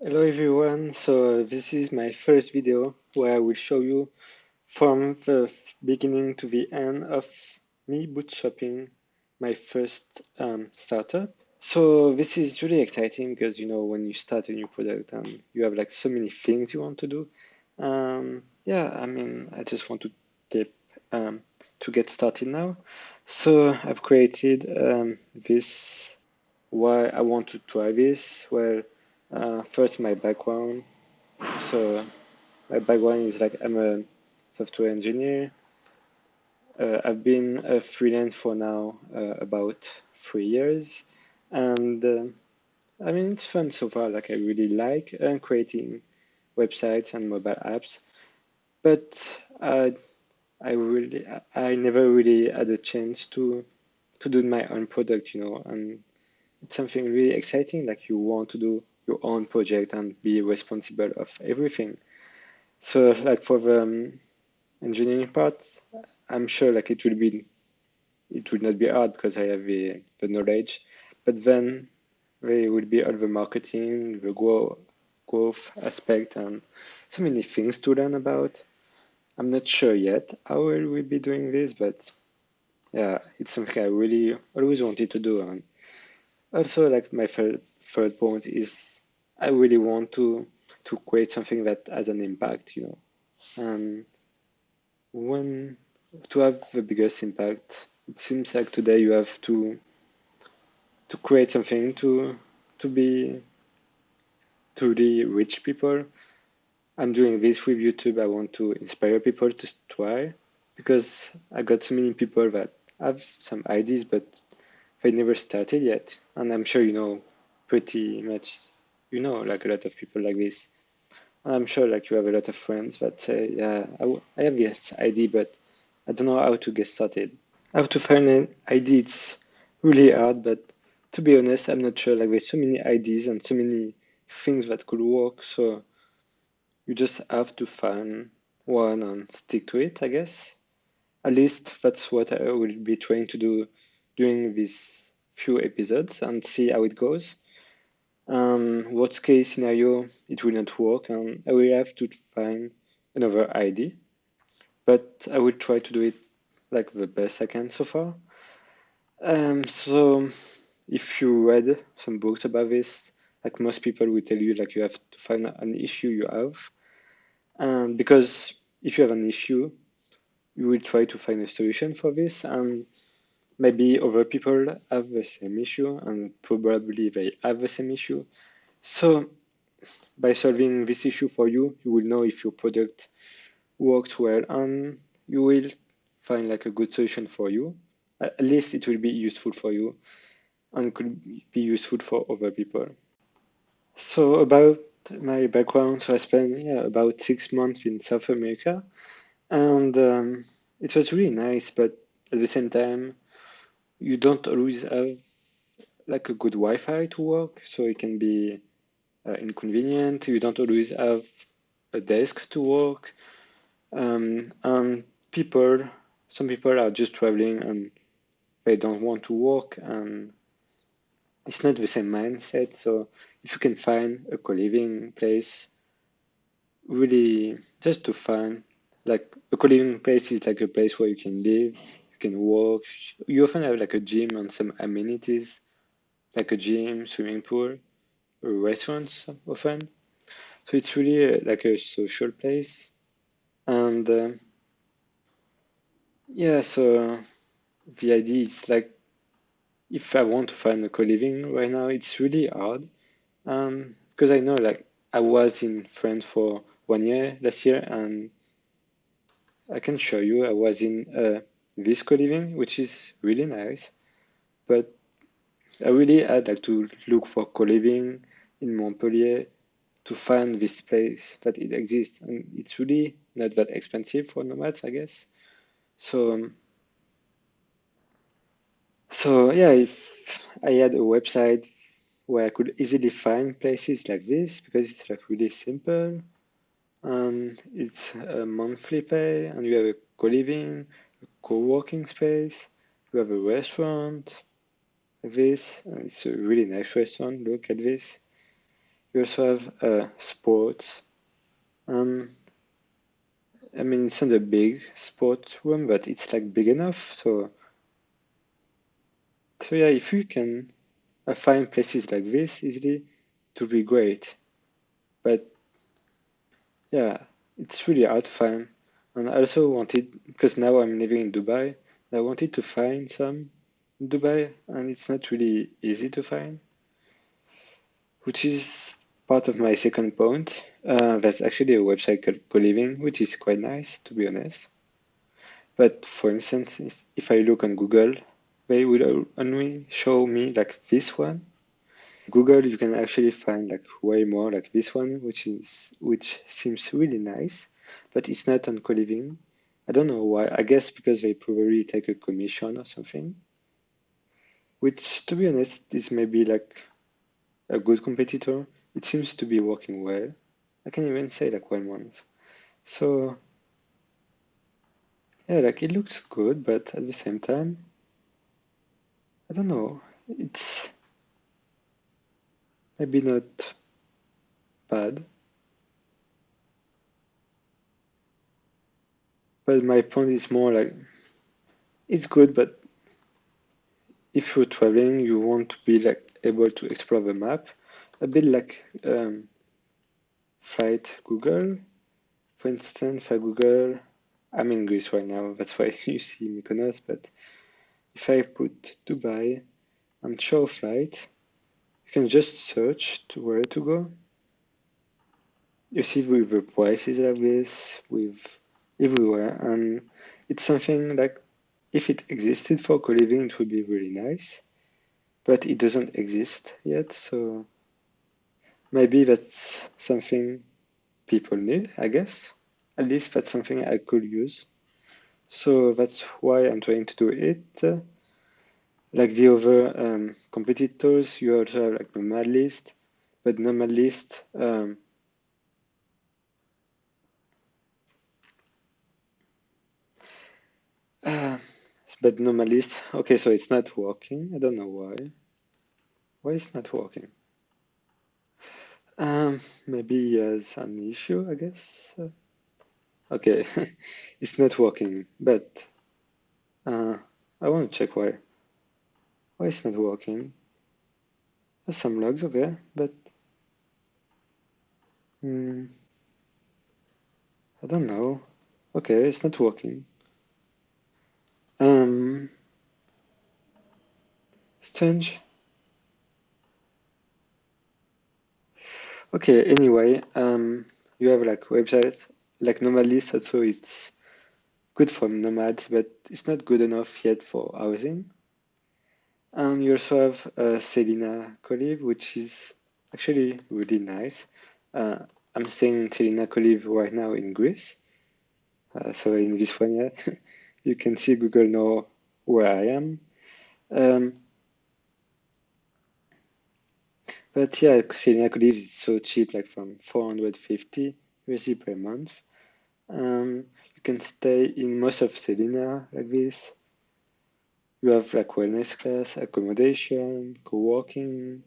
Hello everyone, so this is my first video where I will show you from the beginning to the end of me bootstrapping my first startup. So this is really exciting because when you start a new product and you have like so many things you want to do. Yeah, I mean I just want to get um, get started now. So I've created this why I want to try this. Well, first my background. So my background is like I'm a software engineer. I've been a freelance for now about 3 years, and I mean it's fun so far. Like I really like creating websites and mobile apps, but I never really had a chance to do my own product, and it's something really exciting. Like you want to do your own project and be responsible of everything. So like for the engineering part, I'm sure like it will not be hard because I have the knowledge. But then there will be all the marketing, the growth aspect, and so many things to learn about. I'm not sure yet how I will be doing this, but yeah, it's something I really always wanted to do. And also, like my third point is I really want to create something that has an impact. And when to have the biggest impact, it seems like today you have to create something to be to really reach people. I'm doing this with YouTube. I want to inspire people to try because I got so many people that have some ideas, but they never started yet. And I'm sure pretty much, like a lot of people like this. And I'm sure like you have a lot of friends that say, yeah, I have this idea, but I don't know how to get started. How to find an idea, it's really hard, but to be honest, I'm not sure. Like there's so many ideas and so many things that could work, so you just have to find one and stick to it, I guess. At least that's what I will be trying to do during these few episodes and see how it goes. Worst case scenario, it will not work and I will have to find another idea, but I will try to do it like the best I can so far. So if you read some books about this, like most people will tell you like you have to find an issue you have. And because if you have an issue, you will try to find a solution for this, and maybe other people have the same issue, and probably they have the same issue. So by solving this issue for you, you will know if your product works well, and you will find like a good solution for you. At least it will be useful for you and could be useful for other people. So about my background, so I spent about 6 months in South America, and it was really nice, but at the same time, you don't always have like a good Wi-Fi to work, so it can be inconvenient. You don't always have a desk to work, and people, some people are just traveling and they don't want to work, and it's not the same mindset. So if you can find a co-living place, really just to find like a co-living place is like a place where you can live, you can work. You often have like a gym and some amenities like a gym, swimming pool, restaurants often. So it's really like a social place. And yeah, so the idea is like if I want to find a co-living right now, it's really hard. Because I know like I was in France for 1 year last year, and I can show you I was in this co-living, which is really nice. But I really had like to look for co-living in Montpellier to find this place that it exists, and it's really not that expensive for nomads, I guess. So, so yeah, if I had a website where I could easily find places like this because it's like really simple and it's a monthly pay, and you have a co-living, a co-working space, you have a restaurant like this, and it's a really nice restaurant. Look at this. You also have sports. Um, I mean, it's not a big sport room, but it's like big enough. So yeah, if you can find places like this easily, it would be great. But yeah, it's really hard to find. And I also wanted, because now I'm living in Dubai, I wanted to find some in Dubai, and it's not really easy to find, which is part of my second point. There's actually a website called Co-Living, which is quite nice, to be honest. But for instance, if I look on Google, they will only show me like this one. Google, you can actually find like way more like this one, which seems really nice, but it's not on co-living. I don't know why. I guess because they probably take a commission or something, which to be honest is maybe like a good competitor. It seems to be working well. I can even say like 1 month. So yeah, like it looks good, but at the same time, I don't know. It's maybe not bad, but my point is more like it's good, but if you're traveling, you want to be like able to explore the map, a bit like Flight Google. For instance, if I Google, I'm in Greece right now, that's why you see Mykonos, but if I put Dubai and show flight, you can just search to where to go. You see with the prices like this, with everywhere, and it's something like if it existed for co-living, it would be really nice, but it doesn't exist yet, so maybe that's something people need, I guess. At least that's something I could use. So that's why I'm trying to do it. Like the other competitors, you also have like nomad list, but nomad list, uh, but nomad list. Okay, so it's not working. I don't know why. Why it's not working? Maybe he has an issue, I guess. Okay, it's not working, but uh, I want to check why. Why it's not working? There's some logs, okay, but mm, I don't know. Okay, it's not working. Um, Strange. Okay, anyway, you have like websites like Nomadlist also it's good for nomads, but it's not good enough yet for housing. And you also have Selina Koliv, which is actually really nice. Uh, I'm staying in Selina Koliv right now in Greece, so in this one, yeah, you can see Google know where I am. Um, but yeah, Selina Koliv is so cheap, like from 450 USD per month. You can stay in most of Selena like this. You have like wellness class, accommodation, co-working.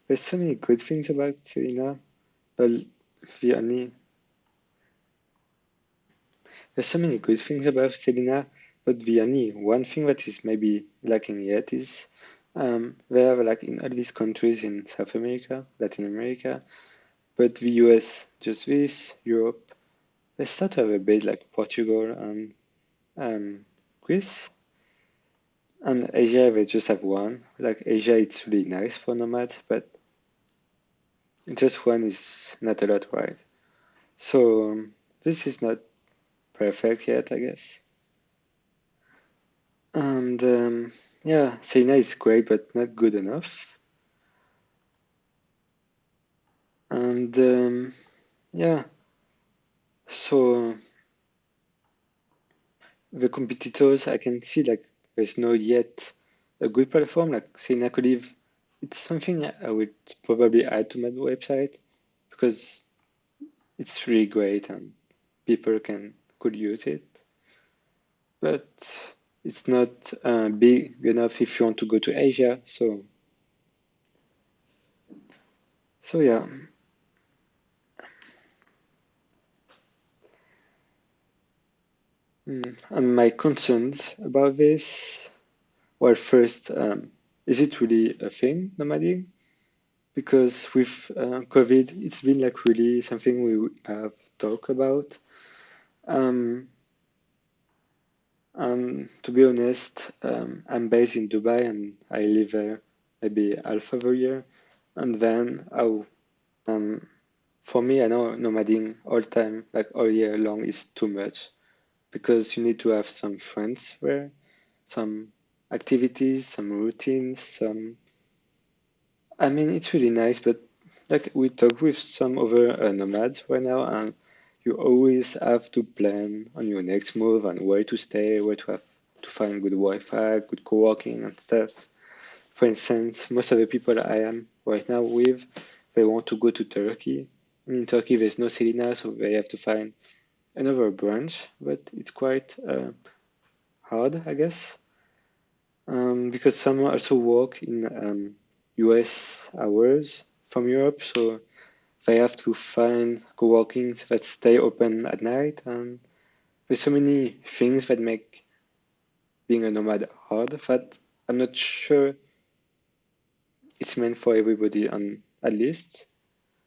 There's so many good things about Selena, but the only there's so many good things about Selena, but the only one thing that is maybe lacking yet is they have like in all these countries in South America, Latin America, but the US just this, Europe, they start to have a bit like Portugal and Greece. And Asia, they just have one. Like Asia, it's really nice for nomads, but just one is not a lot, right? So this is not perfect yet, I guess. And yeah, Sena is great, but not good enough. And yeah, so the competitors, I can see like there's no yet a good platform like Sena Collive. It's something I would probably add to my website because it's really great and people can could use it, but it's not big enough if you want to go to Asia. So So yeah, and my concerns about this, well, first, is it really a thing, nomading? Because with COVID, it's been like really something we have talked about. Um, and to be honest, I'm based in Dubai and I live there maybe half of a year. And then, um, for me, I know nomading all time, like all year long, is too much because you need to have some friends there, some activities, some routines, some. I mean, it's really nice, but like we talk with some other nomads right now, and you always have to plan on your next move and where to stay, where to have to find good Wi-Fi, good co-working and stuff. For instance, most of the people I am right now with, they want to go to Turkey. In Turkey, there's no Selena, so they have to find another branch, but it's quite hard, I guess, because some also work in US hours from Europe, so they have to find co-working that stay open at night, and there's so many things that make being a nomad hard that I'm not sure it's meant for everybody, on at least.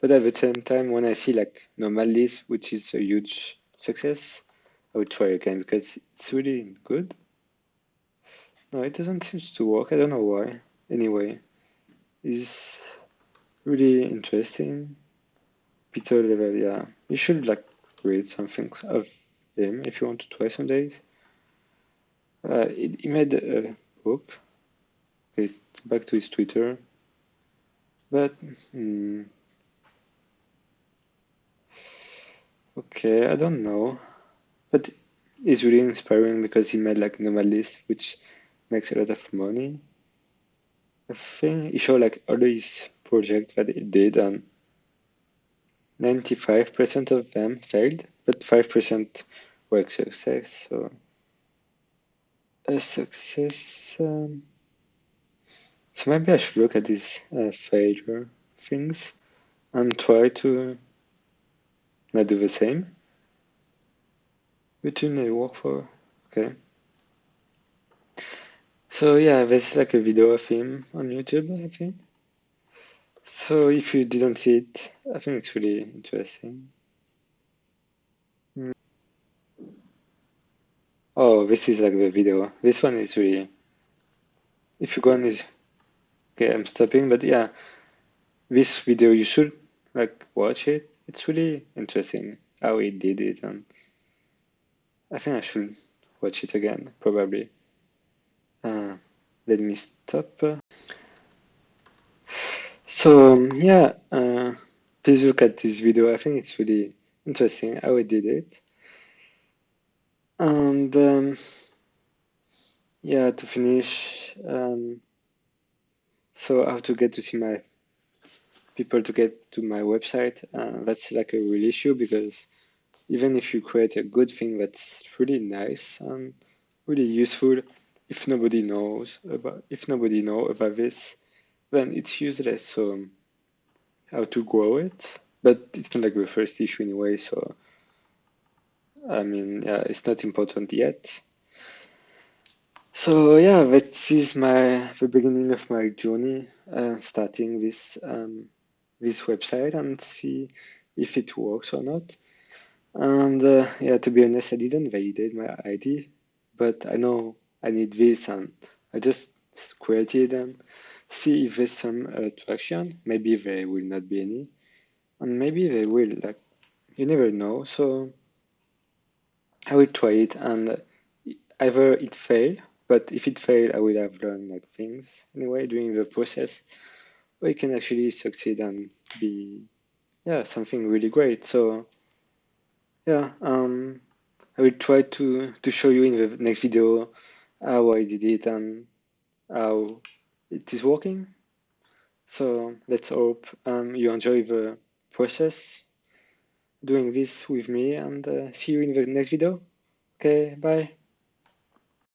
But at the same time, when I see like Nomad List, which is a huge success, I would try again because it's really good. No, it doesn't seem to work. I don't know why. Anyway, it's really interesting. Peter Level, yeah. You should like read something of him if you want to try some days. He made a book. It's back to his Twitter, but okay, I don't know. But it's really inspiring because he made like Nomadlist, which makes a lot of money. I think he showed like all his projects that he did, and 95% of them failed, but 5% were a success. So a success. So maybe I should look at these failure things and try to not do the same. Which one I work for? Okay. So yeah, there's like a video of him on YouTube, I think. So if you didn't see it, I think it's really interesting. Mm. Oh, this is like the video. This one is really. If you go on this, okay, I'm stopping, but yeah, this video you should like watch it. It's really interesting how he did it, and I think I should watch it again, probably. Uh, Let me stop. So yeah, please look at this video. I think it's really interesting how he did it. And yeah, to finish, so how to get to see my people to get to my website. That's like a real issue because even if you create a good thing that's really nice and really useful, if nobody know about this, then it's useless. So how to grow it? But it's not like the first issue anyway. So I mean, yeah, it's not important yet. So yeah, that is the beginning of my journey, starting this website and see if it works or not. And yeah, to be honest, I didn't validate my ID, but I know I need this, and I just created and see if there's some traction. Maybe there will not be any, and maybe they will. Like you never know. So I will try it, and either it fail, but if it fail, I will have learned like things anyway during the process, or it can actually succeed and be yeah something really great. So yeah, I will try to show you in the next video how I did it and how it is working. So let's hope you enjoy the process doing this with me, and see you in the next video. Okay, bye.